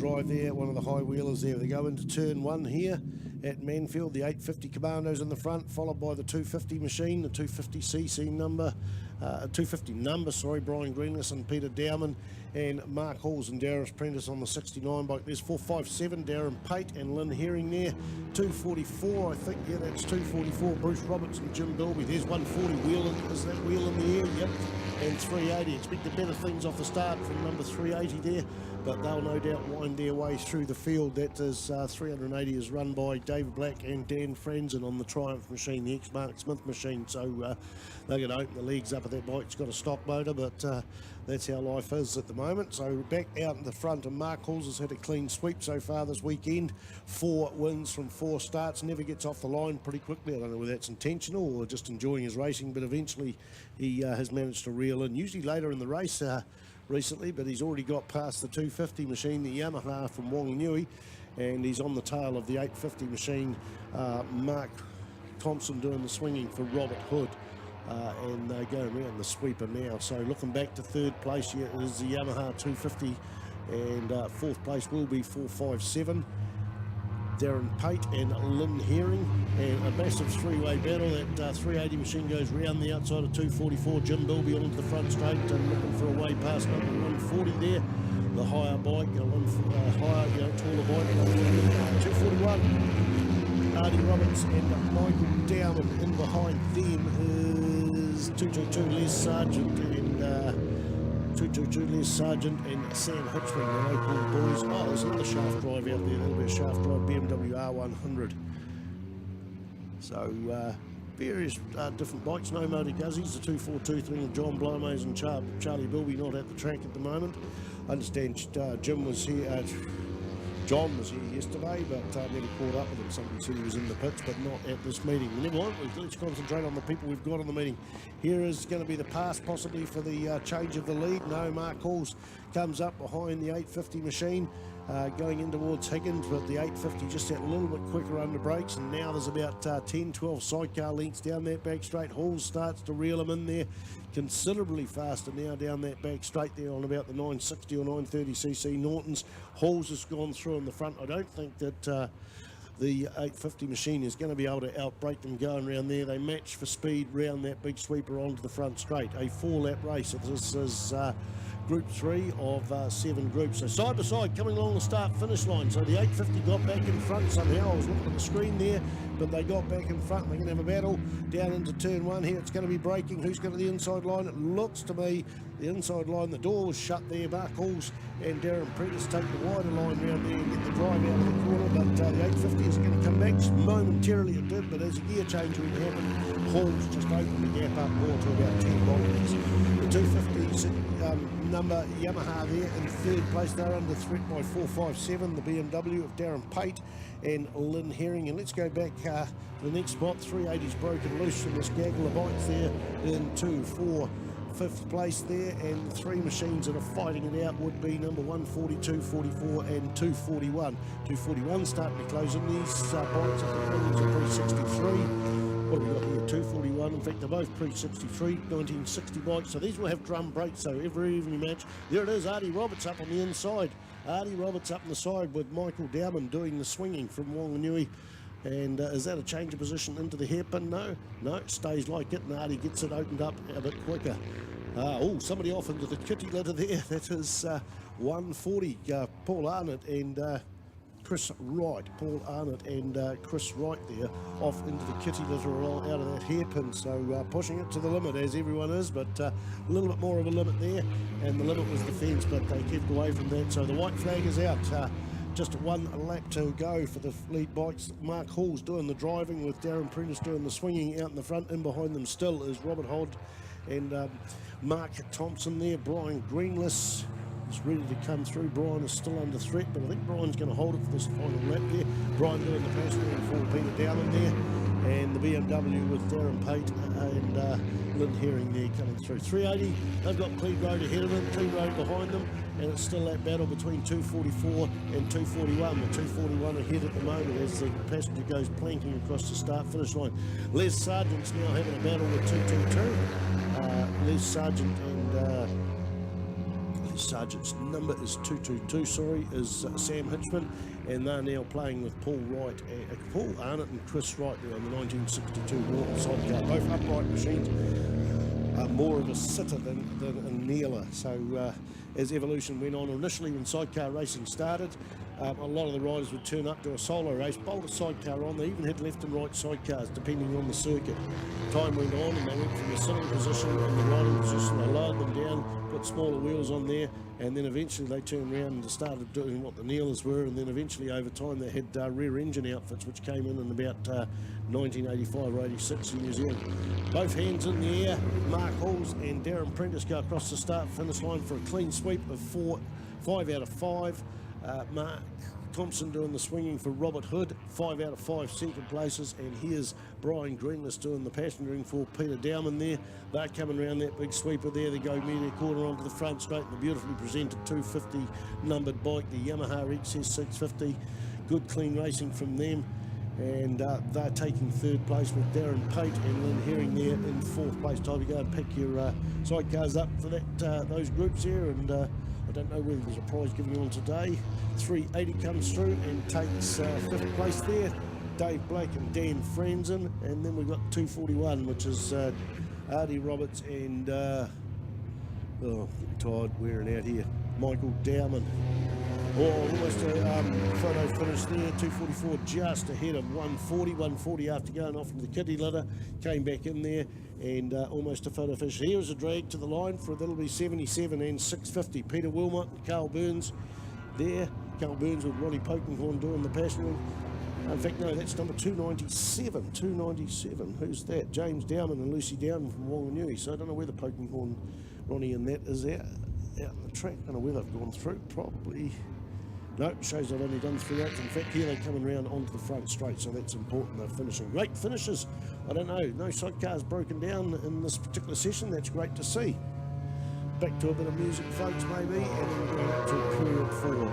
drive there, one of the high wheelers there. They go into turn 1 here at Manfeild. The 850 Commandos in the front, followed by the 250 machine, the 250cc number, 250 number, sorry, Brian Greenless and Peter Dowman, and Mark Halls and Darren Prentice on the 69 bike. There's 457, Darren Pate and Lynn Herring there. 244, I think, yeah, that's 244, Bruce Roberts and Jim Bilby. There's 140, wheel in, is that wheel in the air? Yep. And 380, expected better things off the start from number 380 there, but they'll no doubt wind their way through the field. That is 380 is run by David Black and Dan Franzen on the Triumph machine, the ex-Mark Smith machine, so they're going to open the legs up of that bike. It's got a stock motor, but that's how life is at the moment. So back out in the front, and Mark Halls has had a clean sweep so far this weekend. 4 wins from 4 starts, never gets off the line pretty quickly. I don't know whether that's intentional or just enjoying his racing, but eventually he has managed to reel in, usually later in the race recently, but he's already got past the 250 machine, the Yamaha from Whanganui, and he's on the tail of the 850 machine. Mark Thompson doing the swinging for Robert Hood. And they go around the sweeper now. So looking back to 3rd place here is the Yamaha 250, and 4th place will be 457. Darren Pate and Lynn Herring, and a massive 3-way battle. That 380 machine goes round the outside of 244. Jim Bilby onto the front straight and looking for a way past number 140 there. The higher bike, higher, taller bike, 241. Artie Roberts and Michael Dowman. In behind them is 222 Les Sargent and 222 Les Sargent and Sam Hitchling, the local boys. Oh, there's another shaft drive out there. That'll be a shaft drive BMW R100. So various different bikes, no motor guzzies. The 242 thing of John Blomays and Charlie Bilby not at the track at the moment. I understand Jim was here. John was here yesterday, but never caught up with him. Somebody said he was in the pits, but not at this meeting. Never mind, let's concentrate on the people we've got on the meeting. Here is going to be the pass, possibly for the change of the lead. No, Mark Halls comes up behind the 850 machine, going in towards Higgins, but the 850 just that little bit quicker under brakes, and now there's about 10, 12 sidecar lengths down that back straight. Halls starts to reel him in there considerably faster now down that back straight there on about the 960 or 930cc Nortons. Halls has gone through in the front. I don't think that the 850 machine is going to be able to outbrake them going around there. They match for speed round that big sweeper onto the front straight. A 4-lap race. This is Group 3 of 7 groups. So side by side coming along the start finish line. So the 850 got back in front somehow. I was looking at the screen there, but they got back in front. They're going to have a battle down into turn 1 here. It's going to be braking. Who's got the inside line? It looks to me the inside line. The door was shut there. Mark Halls and Darren Prentice take the wider line round there and get the drive out of the corner, but the 850 is going to come back. Just momentarily it did, but as a gear change would happen, Halls just opened the gap up more to about 10 kilometres. The 250 number Yamaha there in 3rd place. They're under threat by 457, the BMW of Darren Pate and Lynn Herring. And let's go back to the next spot. 380's broken loose from this gaggle of bikes there into 5th place there, and the 3 machines that are fighting it out would be number 142, 44 and 241. 241 starting to close in. These bikes are pre-63. What have we got here? 241. In fact, they're both pre-63, 1960 bikes. So these will have drum brakes. So every evening match, there it is. Artie Roberts up on the inside. Artie Roberts up on the side with Michael Dowman doing the swinging from Whanganui. And is that a change of position into the hairpin? No, it stays like it, and Artie gets it opened up a bit quicker. Oh, somebody off into the kitty litter there. That is 140, Paul Arnott and Chris Wright. Paul Arnott and Chris Wright there off into the kitty litter out of that hairpin. So pushing it to the limit, as everyone is, but a little bit more of a limit there, and the limit was the fence, but they kept away from that. So the white flag is out. Just 1 lap to go for the lead bikes. Mark Hall's doing the driving with Darren Prentice doing the swinging out in the front. In behind them still is Robert Hodd and Mark Thompson there. Brian Greenless is ready to come through. Brian is still under threat, but I think Brian's going to hold it for this final lap there. Brian doing the passenger for Peter Dowman there, and the BMW with Darren Pate and Lynn Herring there coming through. 380, they've got clean road ahead of them, clean road behind them, and it's still that battle between 244 and 241. The 241 ahead at the moment as the passenger goes planking across the start-finish line. Les Sargent's now having a battle with 222. Les Sargent and Sergeant's number is 222, sorry, is Sam Hitchman, and they're now playing with Paul Arnott and Chris Wright there on the 1962 Norton sidecar. Both upright machines, more of a sitter than a kneeler. So as evolution went on, initially when sidecar racing started, a lot of the riders would turn up to a solo race, bolt a sidecar on. They even had left and right sidecars depending on the circuit. Time went on and they went from the sitting position and the riding position. They lowered them down, put smaller wheels on there, and then eventually they turned around and started doing what the kneelers were, and then eventually over time they had rear engine outfits which came in about 1985 or 86 in New Zealand. Both hands in the air, Mark Halls and Darren Prentice go across the start finish line for a clean sweep of 5 out of 5. Mark Thompson doing the swinging for Robert Hood, 5 out of 5 second places, and here's Brian Greenless doing the passengering for Peter Dowman there. They're coming around that big sweeper there. They go media corner onto the front straight in the beautifully presented 250 numbered bike, the Yamaha XS 650. Good clean racing from them, and they're taking third place with Darren Pate and Lynn Herring there in fourth place. Time to go and pick your sidecars up for that those groups here, and I don't know whether there's a prize giving on today. 380 comes through and takes fifth place there. Dave Blake and Dan Franzen, and then we've got 241, which is Artie Roberts and oh, tired wearing out here, Michael Dowman. Almost a photo finish there. 244 just ahead of 140 after going off into the kiddie litter, came back in there, and almost a photo finish. Here's a drag to the line for that'll be 77 and 650. Peter Wilmot and Carl Burns there. Carl Burns with Ronnie Polkinghorn doing the passenger. In fact, no, that's number 297. 297. Who's that? James Dowman and Lucy Dowman from Wanganui. So I don't know whether Polkinghorn, Ronnie, and that is out in the track. I don't know where they've gone through. Probably. No, it shows they've only done 3 8. In fact, here they're coming around onto the front straight, so that's important. They're finishing. Great finishes. I don't know. No sidecars broken down in this particular session. That's great to see. Back to a bit of music, folks, maybe, and then we're going up to period 4.